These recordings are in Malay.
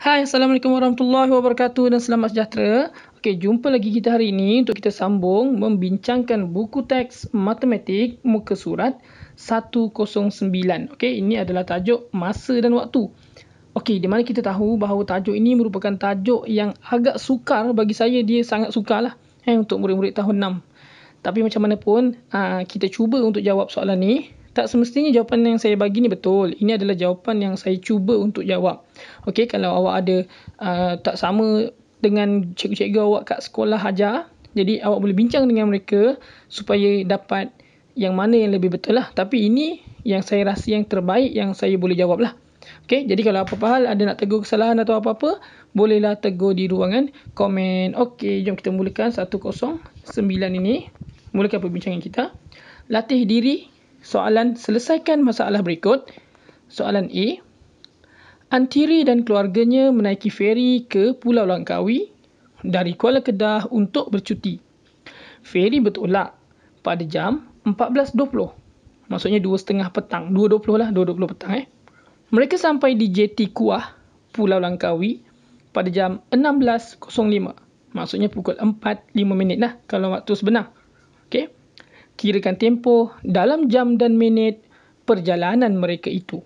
Hai, Assalamualaikum warahmatullahi wabarakatuh dan selamat sejahtera. Okey, jumpa lagi kita hari ini untuk kita sambung membincangkan buku teks matematik muka surat 109. Okey, ini adalah tajuk masa dan waktu. Okey, di mana kita tahu bahawa tajuk ini merupakan tajuk yang agak sukar bagi saya, dia sangat sukarlah untuk murid-murid tahun 6. Tapi macam mana pun, kita cuba untuk jawab soalan ni. Tak semestinya jawapan yang saya bagi ni betul. Ini adalah jawapan yang saya cuba untuk jawab. Okey, kalau awak ada tak sama dengan cikgu-cikgu awak kat sekolah ajar, jadi awak boleh bincang dengan mereka supaya dapat yang mana yang lebih betul lah. Tapi ini yang saya rasa yang terbaik yang saya boleh jawab lah. Okey, jadi kalau apa-apa hal ada nak tegur kesalahan atau apa-apa, bolehlah tegur di ruangan komen. Okey, jom kita mulakan 109 ini. Mulakan perbincangan kita. Latih diri. Soalan, selesaikan masalah berikut. Soalan A. Antiri dan keluarganya menaiki feri ke Pulau Langkawi dari Kuala Kedah untuk bercuti. Feri bertolak pada jam 14.20. Maksudnya 2.30 petang. 2.20 lah, 2.20 petang. Mereka sampai di JT Kuah, Pulau Langkawi pada jam 16.05. Maksudnya pukul 4.05 lah kalau waktu sebenar. Okey. Kirakan tempoh dalam jam dan minit perjalanan mereka itu.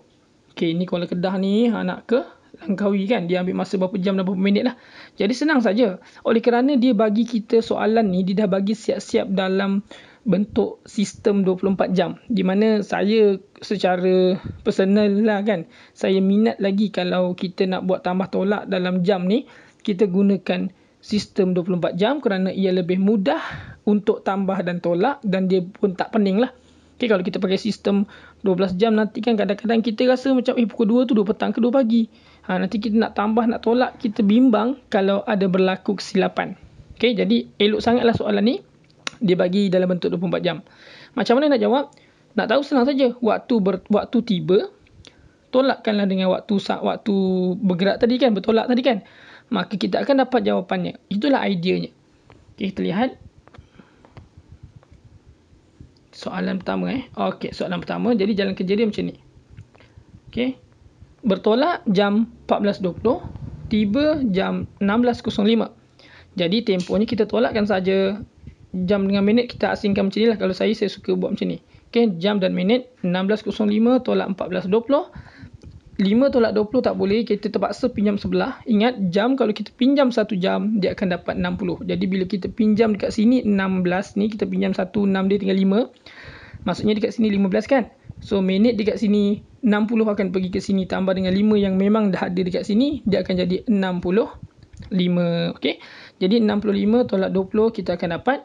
Okey, ni Kuala Kedah ni nak ke Langkawi kan. Dia ambil masa berapa jam dan berapa minit lah. Jadi senang saja. Oleh kerana dia bagi kita soalan ni, dia dah bagi siap-siap dalam bentuk sistem 24 jam. Di mana saya secara personal lah kan, saya minat lagi kalau kita nak buat tambah tolak dalam jam ni, kita gunakan sistem 24 jam kerana ia lebih mudah untuk tambah dan tolak dan dia pun tak pening lah. Okay, kalau kita pakai sistem 12 jam nanti kan kadang-kadang kita rasa macam pukul 2 tu 2 petang ke 2 pagi. Nanti kita nak tambah nak tolak, kita bimbang kalau ada berlaku kesilapan. Okay, jadi elok sangatlah soalan ni dia bagi dalam bentuk 24 jam. Macam mana nak jawab? Nak tahu senang saja. Waktu tiba, tolakkanlah dengan waktu bergerak tadi kan, bertolak tadi kan. Maka kita akan dapat jawapannya. Itulah ideanya. Okay, kita lihat. Soalan pertama. Okey, soalan pertama. Jadi jalan kerja dia macam ni. Okey. Bertolak jam 14.20. Tiba jam 16.05. Jadi tempohnya kita tolakkan saja. Jam dengan minit kita asingkan macam ni lah. Kalau saya suka buat macam ni. Okey, jam dan minit 16.05 tolak 14.20. 5 tolak 20 tak boleh, kita terpaksa pinjam sebelah. Ingat, jam kalau kita pinjam 1 jam, dia akan dapat 60. Jadi bila kita pinjam dekat sini 16 ni, kita pinjam 1, 6 dia tinggal 5. Maksudnya dekat sini 15 kan. So minit dekat sini 60 akan pergi ke sini tambah dengan 5 yang memang dah ada dekat sini, dia akan jadi 65. Okey. Jadi 65 tolak 20 kita akan dapat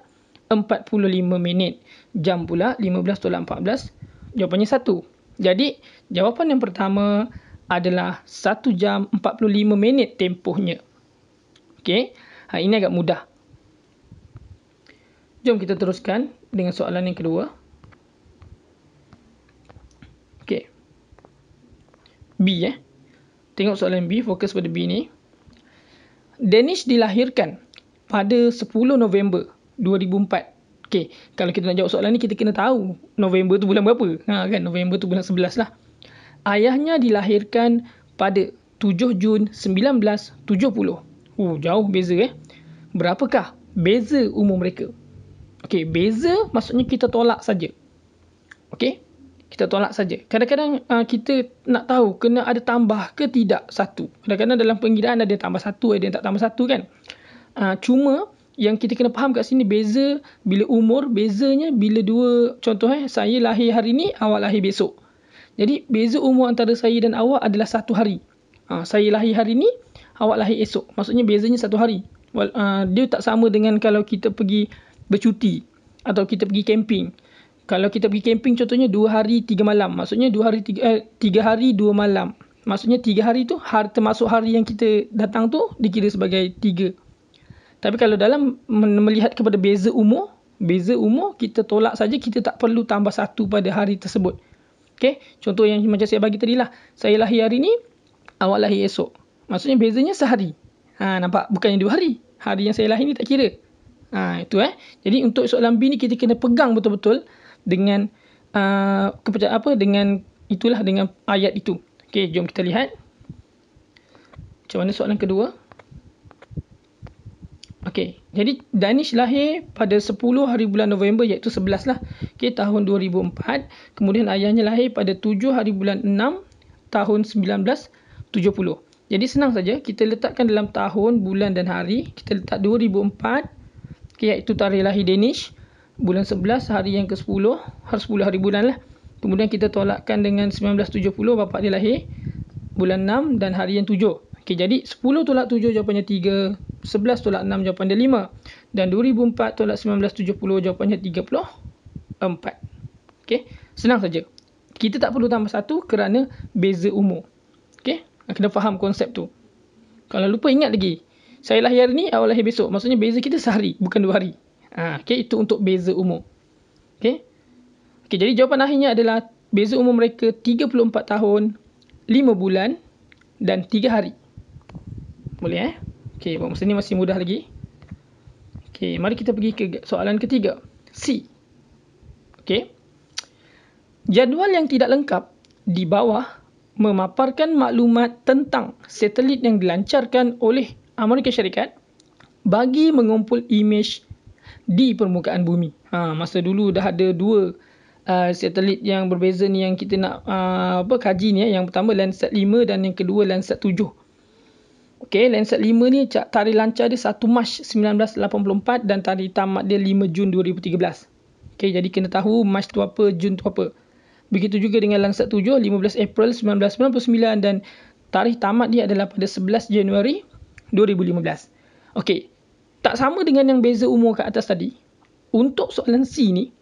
45 minit. Jam pula 15 tolak 14, jawapannya 1. Jadi, jawapan yang pertama adalah 1 jam 45 minit tempohnya. Okey, ini agak mudah. Jom kita teruskan dengan soalan yang kedua. Okey. B Tengok soalan B, fokus pada B ni. Danish dilahirkan pada 10 November 2004. Okey, kalau kita nak jawab soalan ni, kita kena tahu November tu bulan berapa. Kan, November tu bulan 11 lah. Ayahnya dilahirkan pada 7 Jun 1970. Jauh beza Berapakah beza umur mereka? Okey, beza maksudnya kita tolak saja. Okey, kita tolak saja. Kadang-kadang kita nak tahu kena ada tambah ke tidak satu. Kadang-kadang dalam pengiraan ada tambah satu, ada yang tak tambah satu kan. Cuma yang kita kena faham kat sini, beza bila umur, bezanya bila dua, contoh saya lahir hari ni, awak lahir besok. Jadi beza umur antara saya dan awak adalah 1 hari. Saya lahir hari ni, awak lahir esok. Maksudnya bezanya 1 hari. Dia tak sama dengan kalau kita pergi bercuti atau kita pergi camping. Kalau kita pergi camping contohnya 2 hari 3 malam. Maksudnya 3 hari 2 malam. Maksudnya 3 hari tu termasuk hari yang kita datang tu dikira sebagai 3. Tapi kalau dalam melihat kepada beza umur kita tolak saja, kita tak perlu tambah 1 pada hari tersebut. Okey, contoh yang macam saya bagi tadi lah. Saya lahir hari ni, awak lahir esok. Maksudnya bezanya sehari. Nampak? Bukannya 2 hari. Hari yang saya lahir ni tak kira. Itu Jadi untuk soalan B ni kita kena pegang betul-betul dengan dengan itulah, dengan ayat itu. Okey, jom kita lihat. Macam mana soalan kedua? Okey, jadi Danish lahir pada 10 hari bulan November iaitu 11 lah. Okey, tahun 2004. Kemudian ayahnya lahir pada 7 hari bulan 6 tahun 1970. Jadi senang saja kita letakkan dalam tahun, bulan dan hari. Kita letak 2004, okay, iaitu tarikh lahir Danish. Bulan 11 hari yang ke-10, hari 10 hari bulan lah. Kemudian kita tolakkan dengan 1970, bapa dia lahir bulan 6 dan hari yang 7. Okey, jadi 10 tolak 7 jawapannya 3, 11 tolak 6 jawapan dia 5 dan 2004 tolak 1970 jawapannya 34. Okey, senang saja. Kita tak perlu tambah 1 kerana beza umur. Okey, kena faham konsep tu. Kalau lupa ingat lagi. Saya lahir hari ni, awak lahir besok. Maksudnya beza kita sehari, bukan 2 hari. Okey, itu untuk beza umur. Okey. Okey, jadi jawapan akhirnya adalah beza umur mereka 34 tahun, 5 bulan dan 3 hari. Boleh Okey, masa ni masih mudah lagi. Okey, mari kita pergi ke soalan ketiga. C. Okey. Jadual yang tidak lengkap di bawah memaparkan maklumat tentang satelit yang dilancarkan oleh Amerika Syarikat bagi mengumpul imej di permukaan bumi. Masa dulu dah ada dua satelit yang berbeza ni yang kita nak kaji ni. Yang pertama Landsat 5 dan yang kedua Landsat 7. Okey, Landsat 5 ni tarikh lancar dia 1 Mac 1984 dan tarikh tamat dia 5 Jun 2013. Okey, jadi kena tahu Mac tu apa, Jun tu apa. Begitu juga dengan Landsat 7, 15 April 1999 dan tarikh tamat dia adalah pada 11 Januari 2015. Okey, tak sama dengan yang beza umur kat atas tadi. Untuk soalan C ni,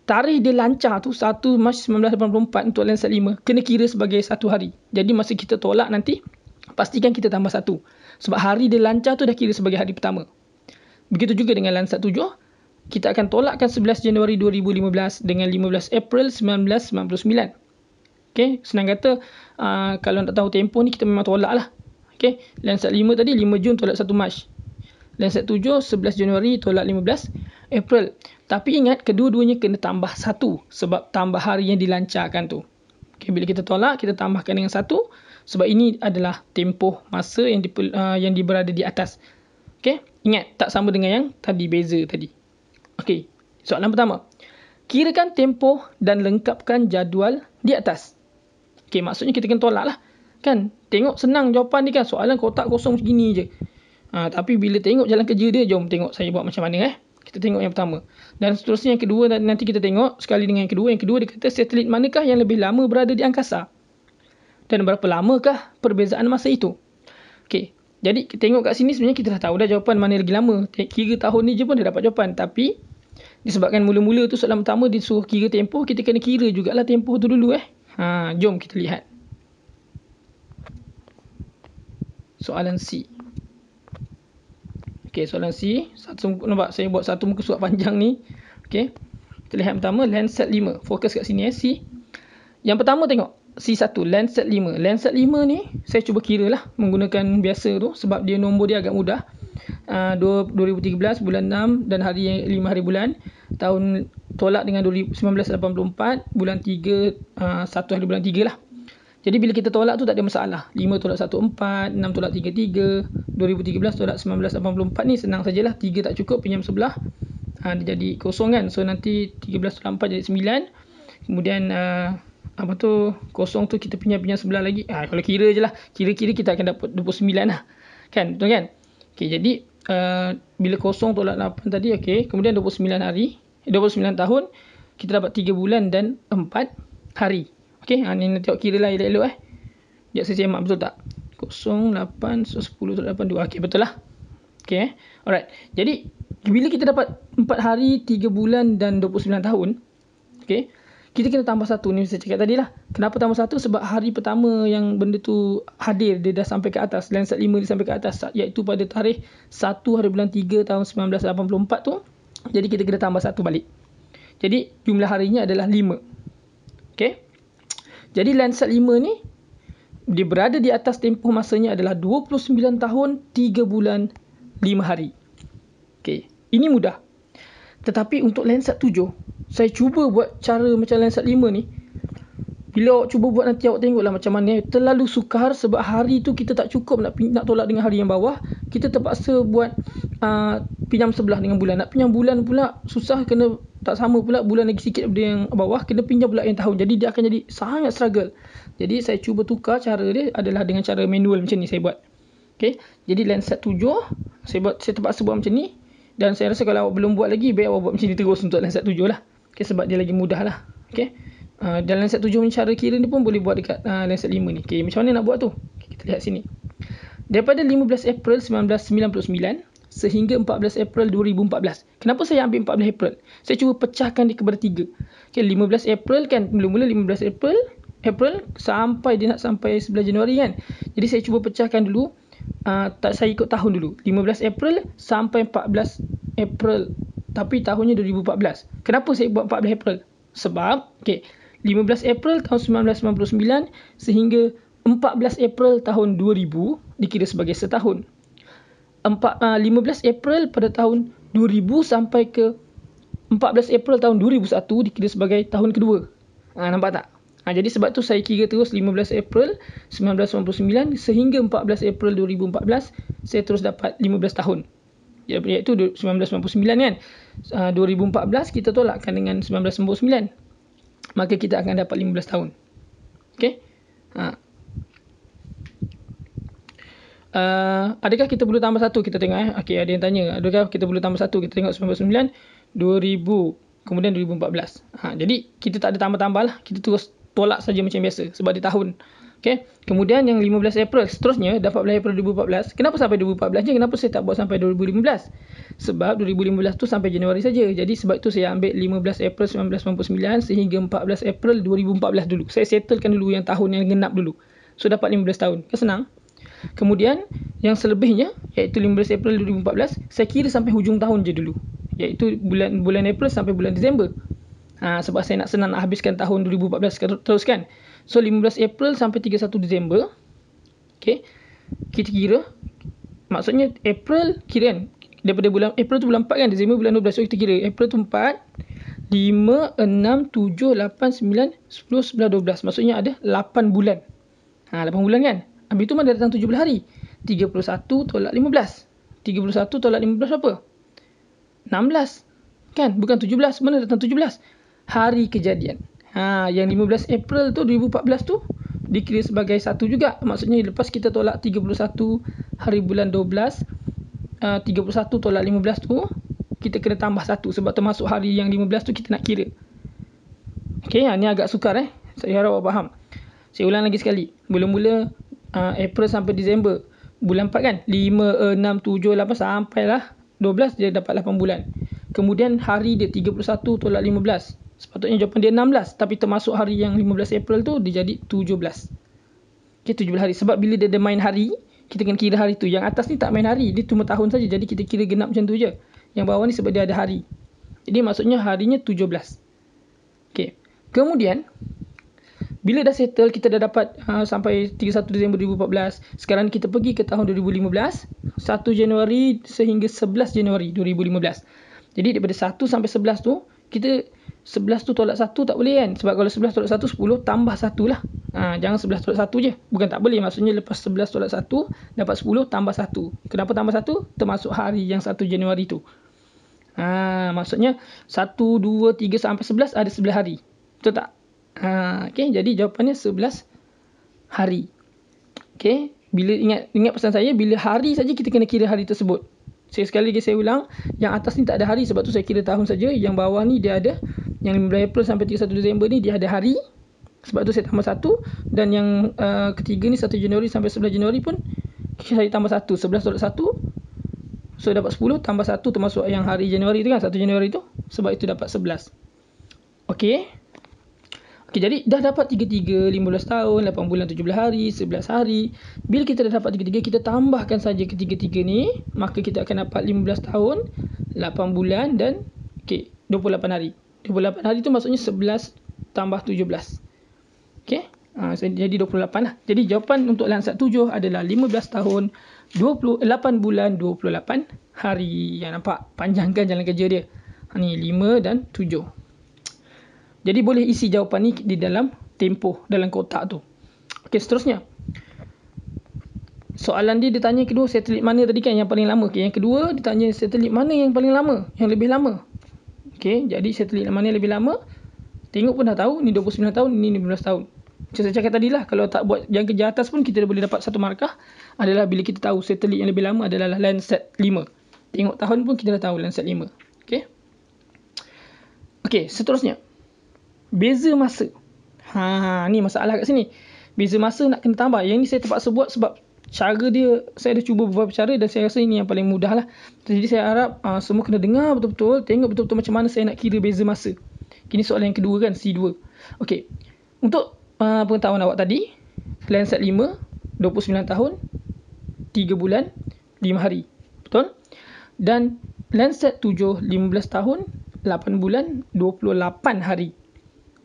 tarikh dia lancar tu 1 Mac 1984 untuk Landsat 5 kena kira sebagai satu hari. Jadi masa kita tolak nanti, pastikan kita tambah 1. Sebab hari dia lancar tu dah kira sebagai hari pertama. Begitu juga dengan Landsat 7. Kita akan tolakkan 11 Januari 2015 dengan 15 April 1999. Okay, senang kata, kalau nak tahu tempoh ni kita memang tolak lah. Okay, Landsat 5 tadi 5 Jun tolak 1 Mac. Landsat 7 11 Januari tolak 15 April. Tapi ingat, kedua-duanya kena tambah 1 sebab tambah hari yang dilancarkan tu. Okay, bila kita tolak, kita tambahkan dengan 1 sebab ini adalah tempoh masa yang berada di atas. Okay, ingat, tak sama dengan yang tadi, beza tadi. Okey, soalan pertama. Kirakan tempoh dan lengkapkan jadual di atas. Okey, maksudnya kita kena tolak lah. Kan? Tengok senang jawapan ni kan. Soalan kotak kosong segini je. Tapi bila tengok jalan kerja dia, jom tengok saya buat macam mana. Kita tengok yang pertama. Dan seterusnya yang kedua, dan nanti kita tengok sekali dengan yang kedua. Yang kedua dia kata satelit manakah yang lebih lama berada di angkasa? Dan berapa lamakah perbezaan masa itu? Okey. Jadi kita tengok kat sini sebenarnya kita dah tahu dah jawapan mana lagi lama. Kira tahun ni je pun dah dapat jawapan. Tapi disebabkan mula-mula tu soalan pertama disuruh kira tempoh, kita kena kira jugalah tempoh tu dulu. Jom kita lihat. Soalan C. Okey, soalan C. Nampak saya buat satu muka surat panjang ni. Okey. Kita lihat pertama Landsat 5. Fokus kat sini C. Yang pertama tengok. C1, Landsat 5. Landsat 5 ni saya cuba kira lah menggunakan biasa tu sebab dia nombor dia agak mudah. 2013 bulan 6 dan hari 5 hari bulan. Tahun tolak dengan 1984 bulan 3 1 hari bulan 3 lah. Jadi bila kita tolak tu tak ada masalah. 5 tolak 1 4, 6 tolak 3 3, 2013 tolak 1984 ni senang sajalah. 3 tak cukup, pinjam sebelah. Dia jadi kosong kan. So nanti 13 tolak 4 jadi 9. Kemudian kosong tu kita pinjam sebelah lagi. Kalau kira je lah. Kira-kira kita akan dapat 29 lah. Kan? Betul kan? Okay, jadi bila kosong tolak 8 tadi, okay. Kemudian 29 tahun, kita dapat 3 bulan dan 4 hari. Okay, ni nanti tengok kira lah elok-elok Sekejap saya semak betul tak? 0, 8, 10 tolak 8, 2. Okay, betul lah. Okay, alright. Jadi, bila kita dapat 4 hari, 3 bulan dan 29 tahun, okay, kita kena tambah 1 ni saya cakap tadi lah. Kenapa tambah 1? Sebab hari pertama yang benda tu hadir, dia dah sampai ke atas. Landsat 5 dia sampai ke atas, iaitu pada tarikh 1 hari bulan 3 tahun 1984 tu. Jadi kita kena tambah 1 balik. Jadi jumlah harinya adalah 5. Okay. Jadi Landsat 5 ni, dia berada di atas tempoh masanya adalah 29 tahun, 3 bulan, 5 hari. Okay. Ini mudah. Tetapi untuk Landsat 7, saya cuba buat cara macam Landsat 5 ni. Bila awak cuba buat nanti awak tengoklah macam mana. Terlalu sukar sebab hari tu kita tak cukup nak tolak dengan hari yang bawah. Kita terpaksa buat pinjam sebelah dengan bulan. Nak pinjam bulan pula susah, kena tak sama pula, bulan lagi sikit daripada yang bawah, kena pinjam pula yang tahun. Jadi dia akan jadi sangat struggle. Jadi saya cuba tukar cara dia adalah dengan cara manual macam ni saya buat. Okay. Jadi Landsat 7 saya terpaksa buat macam ni. Dan saya rasa kalau awak belum buat lagi, baik awak buat macam ni terus untuk Landsat 7 lah. Okay, sebab dia lagi mudah lah. Okay. Dan Landsat 7 ni cara kira ni pun boleh buat dekat Landsat 5 ni. Okay, macam mana nak buat tu? Okay, kita lihat sini. Daripada 15 April 1999 sehingga 14 April 2014. Kenapa saya ambil 14 April? Saya cuba pecahkan dia kepada 3. Okay, 15 April kan, mula-mula 15 April sampai dia nak sampai 11 Januari kan. Jadi saya cuba pecahkan dulu. Saya ikut tahun dulu. 15 April sampai 14 April. Tapi tahunnya 2014. Kenapa saya buat 14 April? Sebab, 15 April tahun 1999 sehingga 14 April tahun 2000 dikira sebagai setahun. 15 April pada tahun 2000 sampai ke 14 April tahun 2001 dikira sebagai tahun kedua. Nampak tak? Jadi sebab tu saya kira terus 15 April 1999 sehingga 14 April 2014 saya terus dapat 15 tahun. Iaitu 1999 kan. 2014 kita tolakkan dengan 1999. Maka kita akan dapat 15 tahun. Okey. Adakah kita perlu tambah satu? Kita tengok Okey, ada yang tanya, adakah kita perlu tambah satu? Kita tengok 1999, 2000, kemudian 2014. Jadi kita tak ada tambah-tambah lah. Kita terus tolak saja macam biasa sebab dia tahun. Okey. Kemudian yang 15 April seterusnya dapat 14 April 2014. Kenapa sampai 2014 je? Kenapa saya tak buat sampai 2015? Sebab 2015 tu sampai Januari saja. Jadi sebab tu saya ambil 15 April 1999 sehingga 14 April 2014 dulu. Saya settlekan dulu yang tahun yang genap dulu. So dapat 15 tahun. Kan senang? Kemudian yang selebihnya iaitu 15 April 2014 saya kira sampai hujung tahun je dulu. Iaitu bulan April sampai bulan Disember. Sebab saya nak senang nak habiskan tahun 2014 terus kan. So 15 April sampai 31 Disember. Okay. Kita kira. Maksudnya April kira kan. Daripada bulan April tu bulan 4 kan. Disember bulan 12. So kita kira April tu 4. 5, 6, 7, 8, 9, 10, 11, 12. Maksudnya ada 8 bulan. 8 bulan kan. Habis tu mana datang 17 hari. 31 tolak 15. 31 tolak 15 berapa? 16. Kan? Bukan 17. Mana datang 17? Hari kejadian. Yang 15 April tu 2014 tu dikira sebagai satu juga. Maksudnya lepas kita tolak 31 hari bulan 12, 31 tolak 15 tu kita kena tambah satu sebab termasuk hari yang 15 tu kita nak kira. Okey, ni agak sukar Saya harap awak faham. Saya ulang lagi sekali. Mula-mula April sampai Disember. Bulan 4 kan? 5, 6, 7, 8 sampailah 12 dia dapat 8 bulan. Kemudian hari dia 31 tolak 15. Sepatutnya jawapan dia 16. Tapi termasuk hari yang 15 April tu dia jadi 17. Okay, 17 hari. Sebab bila dia ada main hari, kita kena kira hari tu. Yang atas ni tak main hari. Dia cuma tahun saja. Jadi kita kira genap macam tu je. Yang bawah ni sebab dia ada hari. Jadi maksudnya harinya 17. Okay. Kemudian bila dah settle, kita dah dapat sampai 31 Disember 2014. Sekarang kita pergi ke tahun 2015. 1 Januari sehingga 11 Januari 2015. Jadi daripada 1 sampai 11 tu, kita 11 tu tolak 1 tak boleh kan. Sebab kalau 11 tolak 1, 10 tambah 1 lah. Jangan 11 tolak 1 je. Bukan tak boleh. Maksudnya lepas 11 tolak 1, dapat 10 tambah 1. Kenapa tambah 1? Termasuk hari yang 1 Januari tu. Maksudnya 1, 2, 3 sampai 11 ada 11 hari. Betul tak? Okay, jadi jawapannya 11 hari. Okay, bila ingat pesan saya, bila hari saja kita kena kira hari tersebut. Sekali lagi saya ulang, yang atas ni tak ada hari sebab tu saya kira tahun saja. Yang bawah ni dia ada, yang 15 April sampai 31 Disember ni dia ada hari. Sebab tu saya tambah 1. Dan yang ketiga ni 1 Januari sampai 11 Januari pun saya tambah 1. 11 tolak 1. So dapat 10 tambah 1 termasuk yang hari Januari tu kan, 1 Januari tu. Sebab itu dapat 11. Okey. Okay, jadi dah dapat 33, 15 tahun, 8 bulan, 17 hari, 11 hari. Bila kita dah dapat 33, kita tambahkan saja ketiga-tiga ni. Maka kita akan dapat 15 tahun, 8 bulan dan 28 hari. 28 hari tu maksudnya 11 tambah 17. Okay. Jadi 28 lah. Jadi jawapan untuk Landsat 7 adalah 15 tahun, 28 bulan, 28 hari. Yang nampak panjang kan jalan kerja dia. Ni 5 dan 7. Jadi boleh isi jawapan ni di dalam tempoh dalam kotak tu. Okey, seterusnya. Soalan dia tanya kedua, satelit mana tadi kan yang paling lama. Okay, yang kedua, dia tanya satelit mana yang paling lama, yang lebih lama. Okey, jadi satelit mana yang lebih lama, tengok pun dah tahu, ni 29 tahun, ni 15 tahun. Macam saya cakap tadi lah, kalau tak buat yang kerja atas pun kita dah boleh dapat 1 markah, adalah bila kita tahu satelit yang lebih lama adalah Landsat 5. Tengok tahun pun kita dah tahu Landsat 5. Okey. Okey, seterusnya. Beza masa. Ni masalah kat sini. Beza masa nak kena tambah. Yang ni saya terpaksa buat sebab cara dia, saya dah cuba beberapa cara dan saya rasa ini yang paling mudah lah. Jadi saya harap semua kena dengar betul-betul, tengok betul-betul macam mana saya nak kira beza masa. Ini soalan yang kedua kan, C2. Okey. Untuk pengetahuan awak tadi, Landsat 5, 29 tahun, 3 bulan, 5 hari. Betul? Dan Landsat 7, 15 tahun, 8 bulan, 28 hari.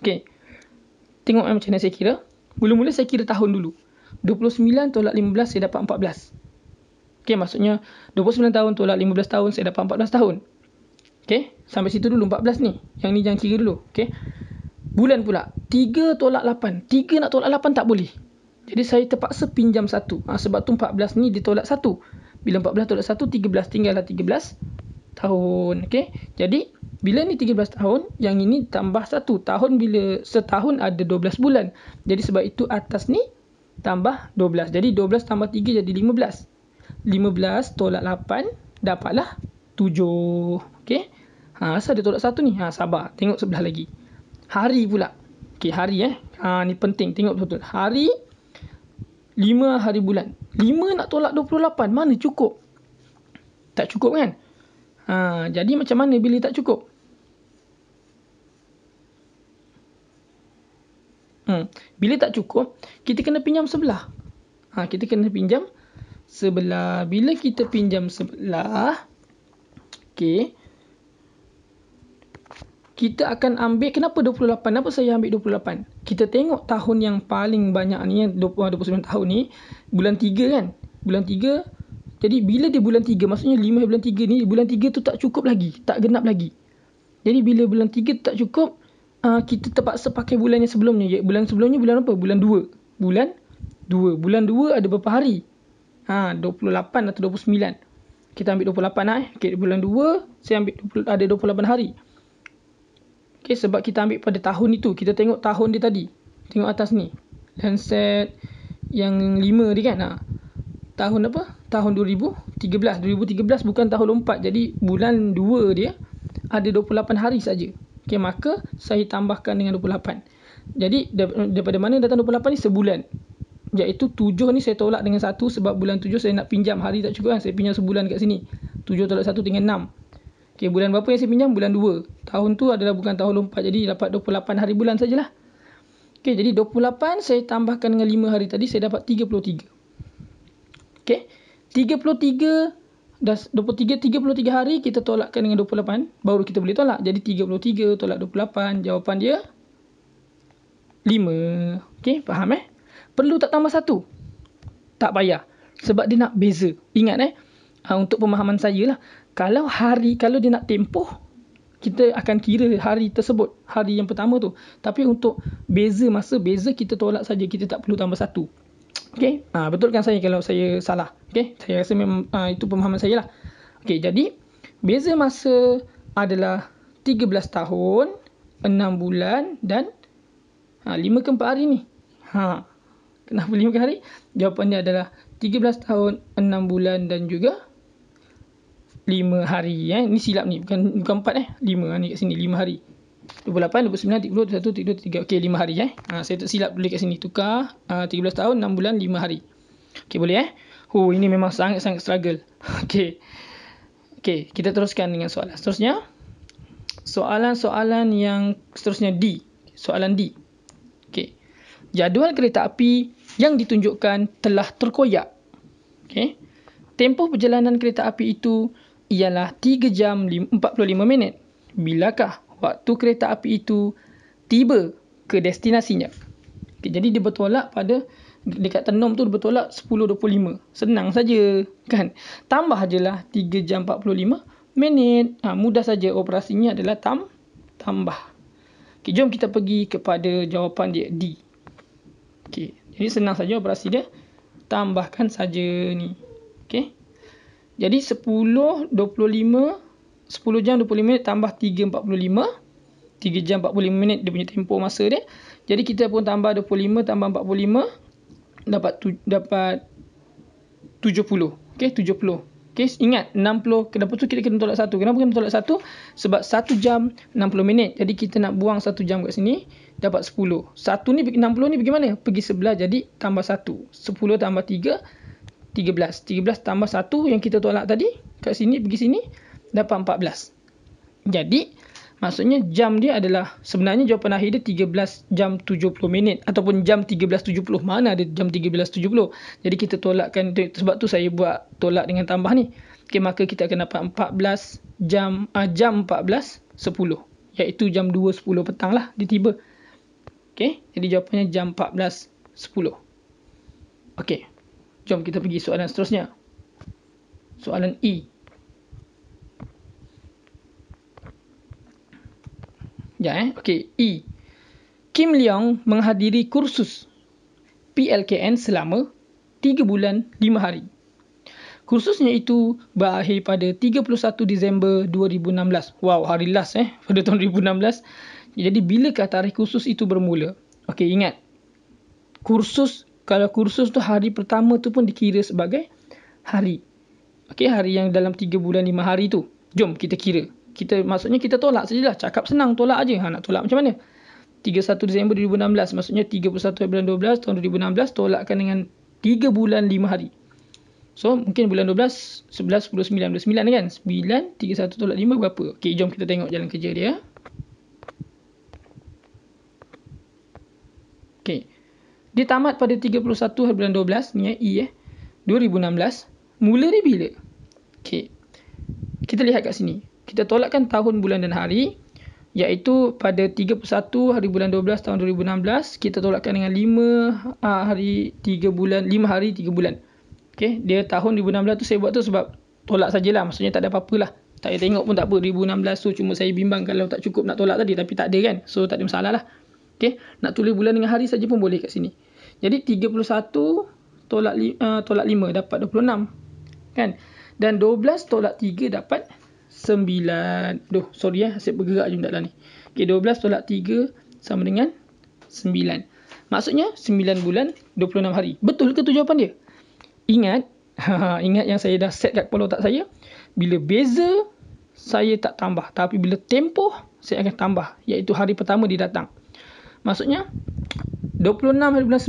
Okey. Tengok macam mana saya kira. Mula-mula saya kira tahun dulu. 29 tolak 15 saya dapat 14. Okey, maksudnya 29 tahun tolak 15 tahun saya dapat 14 tahun. Okey, sampai situ dulu 14 ni. Yang ni jangan kira dulu. Okey. Bulan pula. 3 tolak 8. 3 nak tolak 8 tak boleh. Jadi saya terpaksa pinjam 1. Sebab tu 14 ni ditolak 1. Bila 14 tolak 1, 13. Tinggallah 13 tahun. Okey. Jadi, bila ni 13 tahun, yang ini tambah 1. Tahun bila setahun ada 12 bulan. Jadi sebab itu atas ni tambah 12. Jadi 12 tambah 3 jadi 15. 15 tolak 8 dapatlah 7. Okey. Asal dia tolak 1 ni. Sabar. Tengok sebelah lagi. Hari pula. Okey, hari ni penting. Tengok betul-betul. Hari 5 hari bulan. 5 nak tolak 28. Mana cukup? Tak cukup kan? Jadi macam mana bila tak cukup? Bila tak cukup, kita kena pinjam sebelah. Kita kena pinjam sebelah. Bila kita pinjam sebelah, okey, kita akan ambil, kenapa 28? Kenapa saya ambil 28? Kita tengok tahun yang paling banyak ni, 29 tahun ni, bulan 3 kan? Bulan 3, jadi bila dia bulan 3, maksudnya 5 bulan 3 ni, bulan 3 tu tak cukup lagi, tak genap lagi. Jadi bila bulan 3 tu tak cukup, kita terpaksa pakai bulan yang sebelumnya. Bulan sebelumnya bulan apa? Bulan 2. Bulan 2. Bulan 2 ada berapa hari? 28 atau 29. Kita ambil 28 Okay, bulan 2 saya ambil ada 28 hari. Okay, sebab kita ambil pada tahun itu. Kita tengok tahun dia tadi. Tengok atas ni. Landsat yang 5 dia kan. Tahun apa? Tahun 2013. 2013 bukan tahun lompat. Jadi bulan 2 dia ada 28 hari saja. Okay, maka saya tambahkan dengan 28. Jadi daripada mana datang 28 ni? Sebulan. Iaitu 7 ni saya tolak dengan 1 sebab bulan 7 saya nak pinjam. Hari tak cukup kan? Saya pinjam sebulan kat sini. 7 tolak 1 dengan 6. Okay, bulan berapa yang saya pinjam? Bulan 2. Tahun tu adalah bukan tahun lompat. Jadi dapat 28 hari bulan sajalah. Okay, jadi 28 saya tambahkan dengan 5 hari tadi, saya dapat 33. Okay, 33 dah 33 hari kita tolakkan dengan 28 baru kita boleh tolak. Jadi 33 tolak 28, jawapan dia 5. Okey, faham Perlu tak tambah 1? Tak payah. Sebab dia nak beza. Ingat untuk pemahaman saya lah, kalau dia nak tempoh, kita akan kira hari tersebut, hari yang pertama tu. Tapi untuk beza masa, kita tolak saja, kita tak perlu tambah 1. Okey, betulkan saya kalau saya salah. Okey, saya rasa memang itu pemahaman saya lah. Okey, jadi beza masa adalah 13 tahun, 6 bulan dan 5 ke 4 hari ni. Kenapa 5 ke hari? Jawapannya adalah 13 tahun, 6 bulan dan juga 5 hari. Ni silap ni, bukan 4 5 ni kat sini, 5 hari. 28, 29, 30, 31, 32, 33. Okey, 5 hari saya tersilap dulu kat sini. Tukar 13 tahun, 6 bulan, 5 hari. Okey, boleh ini memang sangat-sangat struggle. Okey. Okey, kita teruskan dengan soalan seterusnya. Soalan-soalan yang seterusnya D. Soalan D. Okey. Jadual kereta api yang ditunjukkan telah terkoyak. Okey. Tempoh perjalanan kereta api itu ialah 3 jam 45 minit. Bilakah waktu kereta api itu tiba ke destinasinya? Okay, jadi dia bertolak pada dekat Tenom tu, dia bertolak 10.25. Senang saja kan? Tambah je lah 3 jam 45 minit. Mudah saja, operasinya adalah tambah. Okay, Okey, jom kita pergi kepada jawapan dia D. Okey, jadi senang saja operasi dia. Tambahkan saja ni. Okey. Jadi 10 jam 25 minit tambah 3.45. 3 jam 45 minit dia punya tempoh masa dia. Jadi kita pun tambah 25 tambah 45 dapat 70. Okey, 70. Okey, ingat 60. Kenapa tu kita kena tolak 1? Kenapa kena tolak 1? Sebab 1 jam 60 minit. Jadi kita nak buang 1 jam kat sini, dapat 10. 1 ni 60 ni pergi mana? Pergi sebelah, jadi tambah 1. 10 tambah 3, 13. 13 tambah 1 yang kita tolak tadi, kat sini pergi sini, dapat 14. Jadi maksudnya jam dia adalah, sebenarnya jawapan akhir dia 13 jam 70 minit ataupun jam 13.70. Mana ada jam 13.70? Jadi kita tolakkan, sebab tu saya buat tolak dengan tambah ni. Okey, maka kita akan dapat 14 jam 14.10, iaitu jam 2.10 petang lah dia tiba. Okey, jadi jawapannya jam 14.10. Okey, jom kita pergi soalan seterusnya. Soalan E. Okey, E. Kim Leong menghadiri kursus PLKN selama 3 bulan 5 hari. Kursusnya itu berakhir pada 31 Disember 2016. Wow, hari last pada tahun 2016. Jadi bilakah tarikh kursus itu bermula? Okey, ingat. Kalau kursus tu hari pertama tu pun dikira sebagai hari. Okey, hari yang dalam 3 bulan 5 hari tu. Jom kita kira. Maksudnya kita tolak sajalah. Cakap senang, tolak aja. Nak tolak macam mana? 31 Disember 2016, maksudnya 31 bulan 12 tahun 2016 tolakkan dengan 3 bulan 5 hari. So mungkin bulan 12, 11, 10, 9, 29 kan? 9, 31 tolak 5 berapa? Okey, jom kita tengok jalan kerja dia. Okey. Dia tamat pada 31 bulan 12 ni E 2016. Mula dia bila? Okey. Kita lihat kat sini. Kita tolakkan tahun, bulan dan hari, iaitu pada 31 hari bulan 12 tahun 2016, kita tolakkan dengan 5 hari 3 bulan, 5 hari 3 bulan. Okey, dia tahun 2016 tu saya buat tu sebab tolak sajalah, maksudnya tak ada apa-apa lah. Tak payah tengok pun tak apa, 2016 tu cuma saya bimbang kalau tak cukup nak tolak tadi, tapi tak ada kan. So tak ada masalah lah. Okey, nak tulis bulan dengan hari saja pun boleh kat sini. Jadi 31 tolak 5 dapat 26 kan. Dan 12 tolak 3 dapat 9. Asyik bergerak je benda lah ni. Okey, 12 tolak 3 sama dengan 9. Maksudnya 9 bulan 26 hari. Betul ke tu jawapan dia? Ingat, ingat yang saya dah set kat kepala otak saya. Bila beza, saya tak tambah. Tapi bila tempoh, saya akan tambah. Iaitu hari pertama dia datang. Maksudnya 26 hari bulan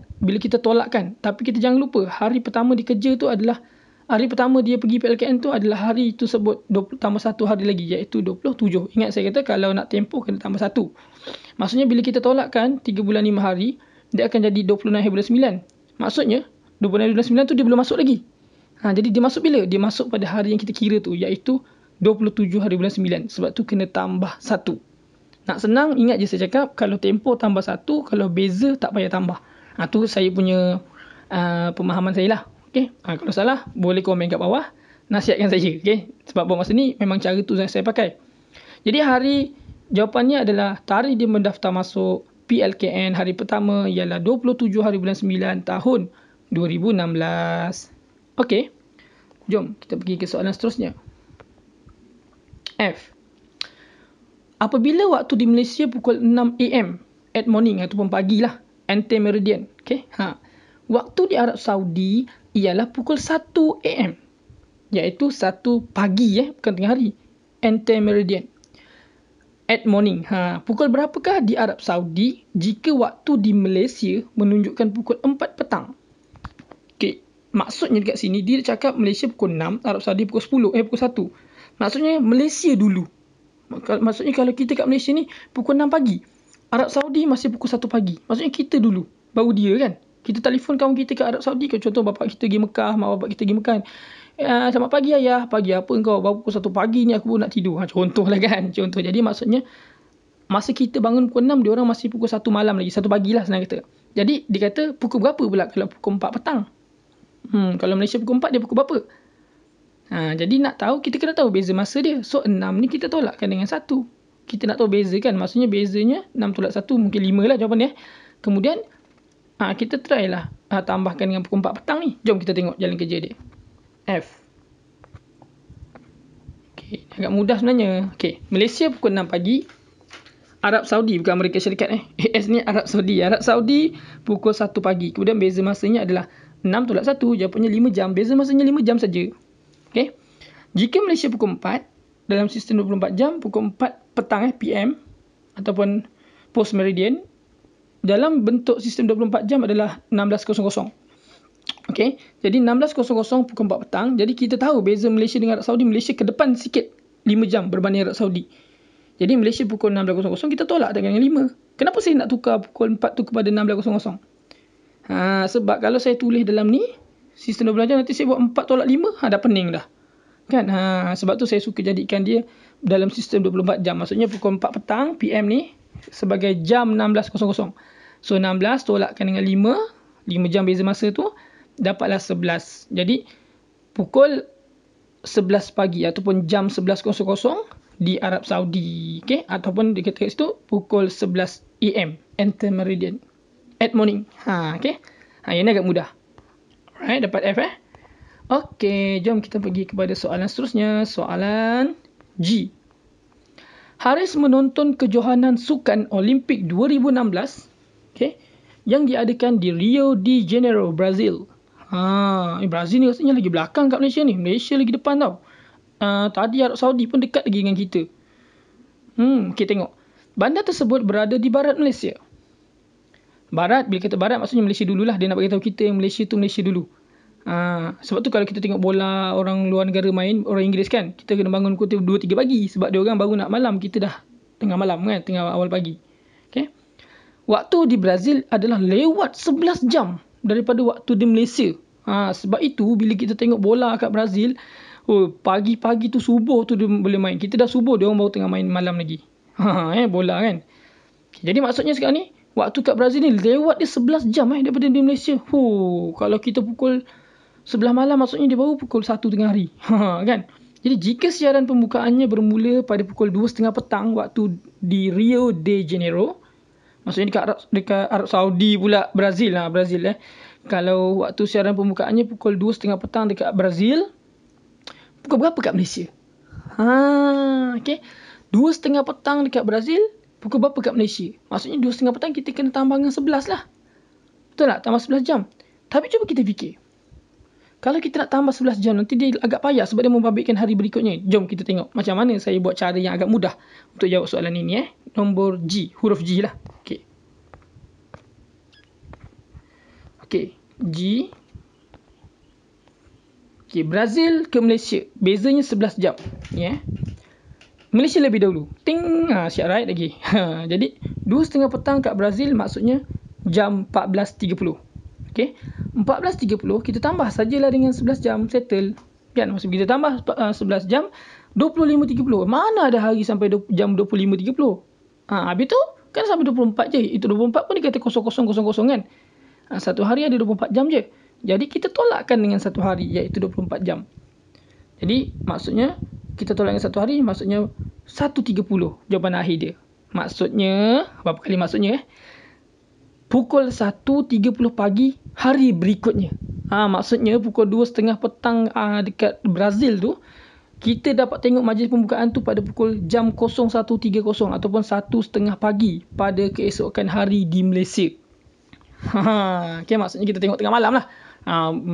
9 bila kita tolakkan. Tapi kita jangan lupa, hari pertama dia kerja tu adalah, hari pertama dia pergi PLKN tu adalah hari tu sebut 20 tambah 1 hari lagi, iaitu 27. Ingat saya kata kalau nak tempoh kena tambah 1. Maksudnya bila kita tolakkan 3 bulan 5 hari, dia akan jadi 26 hari bulan 9. Maksudnya 26 hari bulan 9 tu dia belum masuk lagi. Jadi dia masuk bila? Dia masuk pada hari yang kita kira tu, iaitu 27 hari bulan 9. Sebab tu kena tambah 1. Nak senang, ingat je saya cakap, kalau tempoh tambah 1, kalau beza tak payah tambah. Tu saya punya pemahaman saya lah. Okay? Kalau salah, boleh komen kat bawah. Nasihatkan saya. Okay? Sebab buat masa ni, memang cara tu yang saya pakai. Jadi hari, jawapannya adalah tarikh dia mendaftar masuk PLKN hari pertama ialah 27 hari bulan 9 tahun 2016. Okay? Jom kita pergi ke soalan seterusnya. F. Apabila waktu di Malaysia pukul 6 AM at morning ataupun pagi lah, anti-meridian. Okay? Waktu di Arab Saudi ialah pukul 1 AM. Iaitu 1 pagi, bukan tengah hari. Anti-meridian. At morning. Pukul berapakah di Arab Saudi jika waktu di Malaysia menunjukkan pukul 4 petang? Okay. Maksudnya dekat sini, dia cakap Malaysia pukul 6, Arab Saudi pukul 10, pukul 1. Maksudnya Malaysia dulu. Maksudnya kalau kita kat Malaysia ni pukul 6 pagi, Arab Saudi masih pukul 1 pagi. Maksudnya kita dulu, baru dia kan. Kita telefon kawan kita kat Arab Saudi, contoh bapak kita pergi Mekah, mak bapak kita pergi Mekah. Selamat pagi ayah. Pagi apa engkau? Baru pukul 1 pagi ni aku pun nak tidur. Contoh lah kan. Contoh. Jadi maksudnya masa kita bangun pukul 6, dia orang masih pukul 1 malam lagi. 1 pagi lah senang kata. Jadi dia kata pukul berapa pula kalau pukul 4 petang? Kalau Malaysia pukul 4, dia pukul berapa? Jadi nak tahu, kita kena tahu beza masa dia. So 6 ni kita tolakkan dengan 1. kita nak tahu beza kan. Maksudnya bezanya 6 tolak 1 mungkin 5 lah jawapan dia. Kemudian kita try lah tambahkan dengan pukul 4 petang ni. Jom kita tengok jalan kerja dia. F. Okay, agak mudah sebenarnya. Okay, Malaysia pukul 6 pagi. Arab Saudi, bukan Amerika Syarikat AS ni Arab Saudi. Arab Saudi pukul 1 pagi. Kemudian beza masanya adalah 6 tolak 1. Jawapannya 5 jam. Beza masanya 5 jam saja. Okay. Jika Malaysia pukul 4, dalam sistem 24 jam, pukul 4 petang PM ataupun post meridian, dalam bentuk sistem 24 jam adalah 16.00. Okay. Jadi 16.00 pukul 4 petang. Jadi kita tahu beza Malaysia dengan Arab Saudi. Malaysia ke depan sikit 5 jam berbanding Arab Saudi. Jadi Malaysia pukul 16.00, kita tolak dengan 5. Kenapa saya nak tukar pukul 4 tu kepada 16.00? Sebab kalau saya tulis dalam ni, sistem 12 jam, nanti saya buat 4 tolak 5, dah pening dah. Kan? Sebab tu saya suka jadikan dia dalam sistem 24 jam. Maksudnya pukul 4 petang, PM ni, sebagai jam 16.00. So 16 tolakkan dengan 5 jam beza masa tu, dapatlah 11. Jadi, pukul 11 pagi ataupun jam 11.00 di Arab Saudi, okay? Ataupun dekat situ pukul 11 AM, enter meridian at morning. Okay. Yang ni agak mudah. Alright, dapat F Okay, jom kita pergi kepada soalan seterusnya. Soalan G. Haris menonton kejohanan sukan Olimpik 2016, okay, yang diadakan di Rio de Janeiro, Brazil. Brazil ni rasanya lagi belakang kat Malaysia ni. Malaysia lagi depan tau. Tadi Arab Saudi pun dekat lagi dengan kita. Okay, tengok. Bandar tersebut berada di barat Malaysia. Barat, bila kata barat maksudnya Malaysia dululah. Dia nak beritahu kita yang Malaysia tu Malaysia dulu. Sebab tu kalau kita tengok bola orang luar negara main, orang Inggeris kan, kita kena bangun pukul 2-3 pagi. Sebab dia orang baru nak malam, kita dah tengah malam kan, tengah awal pagi. Okay. Waktu di Brazil adalah lewat 11 jam daripada waktu di Malaysia. Sebab itu bila kita tengok bola kat Brazil, pagi-pagi tu subuh tu dia boleh main. Kita dah subuh, dia orang baru tengah main malam lagi. Bola kan. Jadi maksudnya sekarang ni, waktu kat Brazil ni lewat dia 11 jam daripada di Malaysia. Kalau kita pukul 11 malam, maksudnya dia baru pukul 1 tengah hari. Kan? Jadi jika siaran pembukaannya bermula pada pukul 2.30 petang waktu di Rio de Janeiro, maksudnya dekat Arab Saudi pula, Brazil. Kalau waktu siaran pembukaannya pukul 2.30 petang dekat Brazil, pukul berapa kat Malaysia? Okay. 2.30 petang dekat Brazil, pukul berapa kat Malaysia? Maksudnya 2.30 petang kita kena tambah dengan 11 lah. Betul tak? Tambah 11 jam. Tapi cuba kita fikir. Kalau kita nak tambah 11 jam, nanti dia agak payah sebab dia membabitkan hari berikutnya. Jom kita tengok macam mana saya buat cara yang agak mudah untuk jawab soalan ini. Nombor G, huruf G lah. Okay. Okay, G. Okay, Brazil ke Malaysia. Bezanya 11 jam. Malaysia lebih dahulu. Ting, siap right lagi. Jadi, 2.30 petang kat Brazil maksudnya jam 14.30. Okay. 14.30 kita tambah sajalah dengan 11 jam, settle. Kan, maksud kita tambah 11 jam, 25.30. Mana ada hari sampai jam 25.30? Habis tu kan sampai 24 je. Itu 24 pun dia kata 00.00 kan. Satu hari ada 24 jam je. Jadi kita tolakkan dengan satu hari, iaitu 24 jam. Jadi maksudnya kita tolak dengan satu hari, maksudnya 1.30 jawapan akhir dia. Maksudnya, berapa kali maksudnya? Pukul 1.30 pagi hari berikutnya. Maksudnya pukul 2.30 petang dekat Brazil tu, kita dapat tengok majlis pembukaan tu pada pukul jam 01.30 ataupun 1.30 pagi pada keesokan hari di Malaysia. Okay, maksudnya kita tengok tengah malam lah.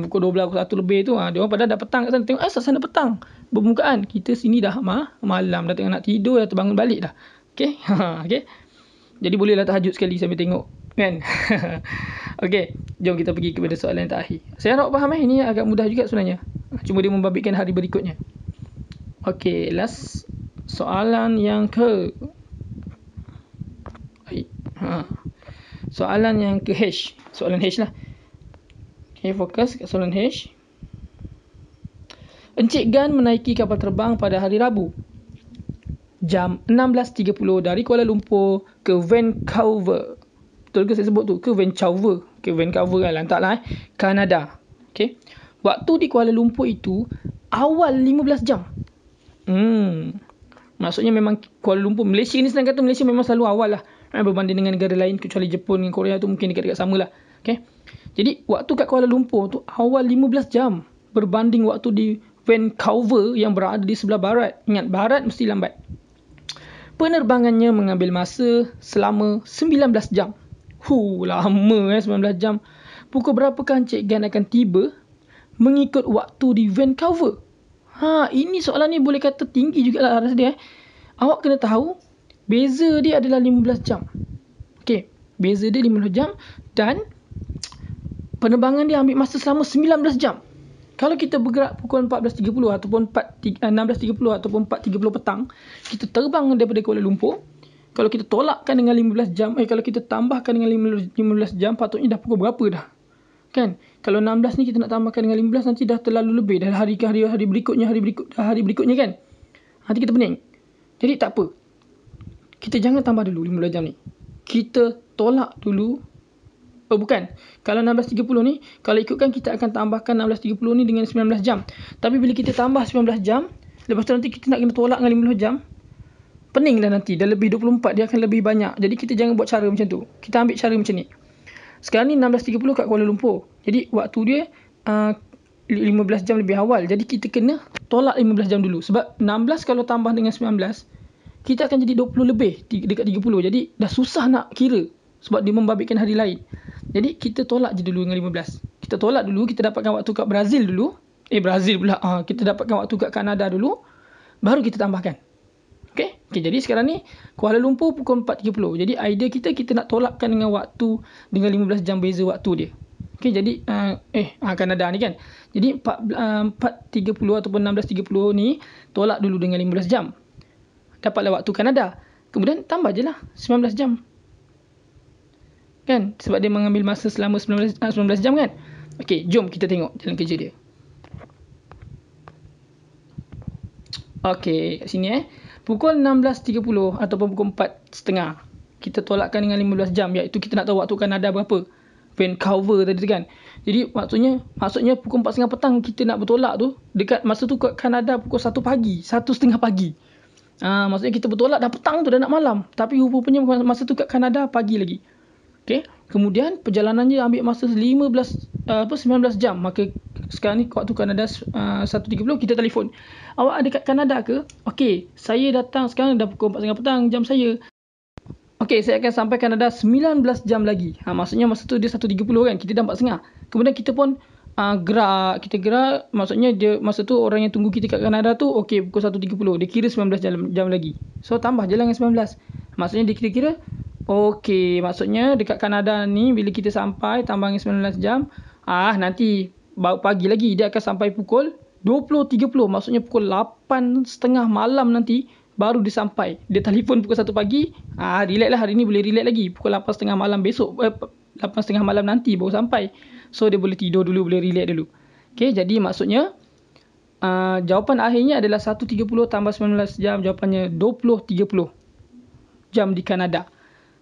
Pukul 12, pukul 1 lebih tu, dia orang pada dah petang kat sana. Tengok, sana petang pembukaan. Kita sini dah malam, dah tengah nak tidur, dah terbangun balik dah. Okay. Okay. Jadi bolehlah tahajud sekali sambil tengok. Kan? Okay, jom kita pergi kepada soalan yang terakhir. Saya harap faham ini agak mudah juga sebenarnya. Cuma dia membabitkan hari berikutnya. Okay, last soalan yang ke soalan yang ke H. Soalan H lah. Okay, fokus kat soalan H. Encik Gan menaiki kapal terbang pada hari Rabu jam 16.30 dari Kuala Lumpur ke Vancouver. Betul ke saya sebut tu? Ke Vancouver? Ke Vancouver kan, lantaklah Kanada. Okay. Waktu di Kuala Lumpur itu awal 15 jam. Maksudnya memang Kuala Lumpur, Malaysia ni senang kata, Malaysia memang selalu awal lah berbanding dengan negara lain, kecuali Jepun dengan Korea tu mungkin dekat-dekat sama lah. Okay. Jadi waktu kat Kuala Lumpur tu awal 15 jam berbanding waktu di Vancouver yang berada di sebelah barat. Ingat, barat mesti lambat. Penerbangannya mengambil masa selama 19 jam. Lama 19 jam. Pukul berapakah Encik Gan akan tiba mengikut waktu di Vancouver? Ini soalan ni boleh kata tinggi jugalah rasa dia. Awak kena tahu, beza dia adalah 15 jam. Okey, beza dia 15 jam dan penerbangan dia ambil masa selama 19 jam. Kalau kita bergerak pukul 14.30 ataupun 16.30 ataupun 4.30 petang, kita terbang daripada Kuala Lumpur. Kalau kita tolakkan dengan 15 jam, kalau kita tambahkan dengan 15 jam, patutnya dah pukul berapa dah? Kan? Kalau 16 ni kita nak tambahkan dengan 15, nanti dah terlalu lebih. Dah hari berikutnya kan? Nanti kita pening. Jadi tak apa. Kita jangan tambah dulu 15 jam ni. Kita tolak dulu. Bukan. Kalau 16.30 ni, kalau ikutkan kita akan tambahkan 16.30 ni dengan 19 jam. Tapi bila kita tambah 19 jam, lepas tu nanti kita nak kena tolak dengan 15 jam, pening dah nanti. Dah lebih 24, dia akan lebih banyak. Jadi kita jangan buat cara macam tu. Kita ambil cara macam ni. Sekarang ni 16.30 kat Kuala Lumpur. Jadi waktu dia 15 jam lebih awal. Jadi kita kena tolak 15 jam dulu. Sebab 16 kalau tambah dengan 19, kita akan jadi 20 lebih dekat 30. Jadi dah susah nak kira. Sebab dia membabitkan hari lain. Jadi kita tolak je dulu dengan 15. Kita tolak dulu, kita dapatkan waktu kat Brazil dulu. Brazil pula. Kita dapatkan waktu kat Kanada dulu. Baru kita tambahkan. Okay, jadi sekarang ni Kuala Lumpur pukul 4.30. Jadi idea kita nak tolakkan dengan waktu, dengan 15 jam beza waktu dia. Okay, jadi Kanada ni kan. Jadi 4.30 ataupun 16.30 ni tolak dulu dengan 15 jam. Dapatlah waktu Kanada. Kemudian tambah je lah 19 jam. Kan? Sebab dia mengambil masa selama 19 jam kan. Okay, jom kita tengok jalan kerja dia. Okay, kat sini pukul 16.30 ataupun pukul 4.30 kita tolakkan dengan 15 jam, iaitu kita nak tahu waktu Kanada berapa. Vancouver tadi kan. Jadi maksudnya pukul 4.30 petang kita nak bertolak tu, dekat masa tu kat Kanada pukul 1 pagi, 1.30 pagi. Maksudnya kita bertolak dah petang tu, dah nak malam. Tapi rupanya masa tu kat Kanada pagi lagi. Okay. Kemudian perjalanannya ambil masa 19 jam. Maka sekarang ni waktu Kanada 1.30 kita telefon. Awak ada kat Kanada ke? Okey, saya datang sekarang dah pukul 4.30 petang jam saya. Okey, saya akan sampai Kanada 19 jam lagi. Maksudnya masa tu dia 1.30 kan, kita dah 4.30. Kemudian kita pun gerak, maksudnya dia masa tu orang yang tunggu kita kat Kanada tu okey pukul 1.30. Dia kira 19 jam lagi. So tambah je lah dengan 19. Maksudnya dia kira-kira okey, maksudnya dekat Kanada ni bila kita sampai tambah dengan 19 jam, nanti pagi lagi dia akan sampai pukul 20.30. Maksudnya pukul 8.30 malam nanti baru dia sampai. Dia telefon pukul 1 pagi, relax lah hari ni, boleh relax lagi. Pukul 8.30 malam besok, 8.30 malam nanti baru sampai. So dia boleh tidur dulu, boleh relax dulu. Okay, jadi maksudnya jawapan akhirnya adalah 1.30 tambah 19 jam. Jawapannya 20.30 jam di Kanada.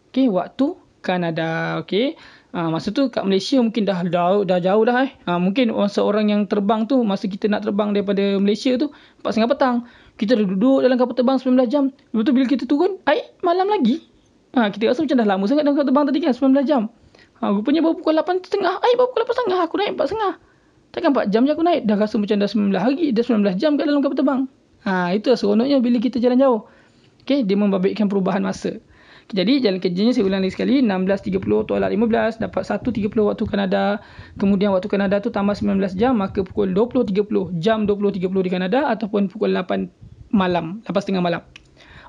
Okay, waktu Kanada. Okay. Masa tu kat Malaysia mungkin dah jauh dah. Mungkin seorang yang terbang tu, masa kita nak terbang daripada Malaysia tu 4.30 petang, kita dah duduk dalam kapal terbang 19 jam. Lepas tu bila kita turun, malam lagi. Kita rasa macam dah lama sangat dalam kapal terbang tadi kan, 19 jam. Rupanya baru pukul 8.30. Baru pukul 8.30 aku naik 4.30. Takkan 4 jam je aku naik, dah rasa macam dah 19 hari, dah 19 jam kat dalam kapal terbang. Itu seronoknya bila kita jalan jauh. Okay, dia membabitkan perubahan masa. Jadi jalan kerjanya saya ulang lagi sekali, 16.30 tolak 15 dapat 1.30 waktu Kanada. Kemudian waktu Kanada tu tambah 19 jam, maka pukul 20.30 jam 20.30 di Kanada ataupun pukul 8 malam, 8.30 malam.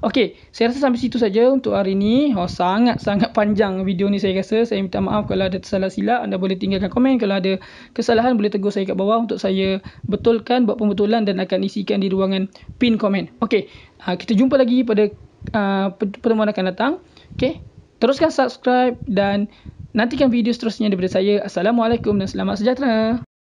Okey, saya rasa sampai situ saja untuk hari ini. Sangat panjang video ni saya rasa. Saya minta maaf kalau ada tersalah silap. Anda boleh tinggalkan komen. Kalau ada kesalahan boleh tegur saya kat bawah untuk saya betulkan, buat pembetulan dan akan isikan di ruangan pin komen. Okey, kita jumpa lagi pada pertemuan akan datang. Okey, teruskan subscribe dan nantikan video seterusnya daripada saya. Assalamualaikum dan selamat sejahtera.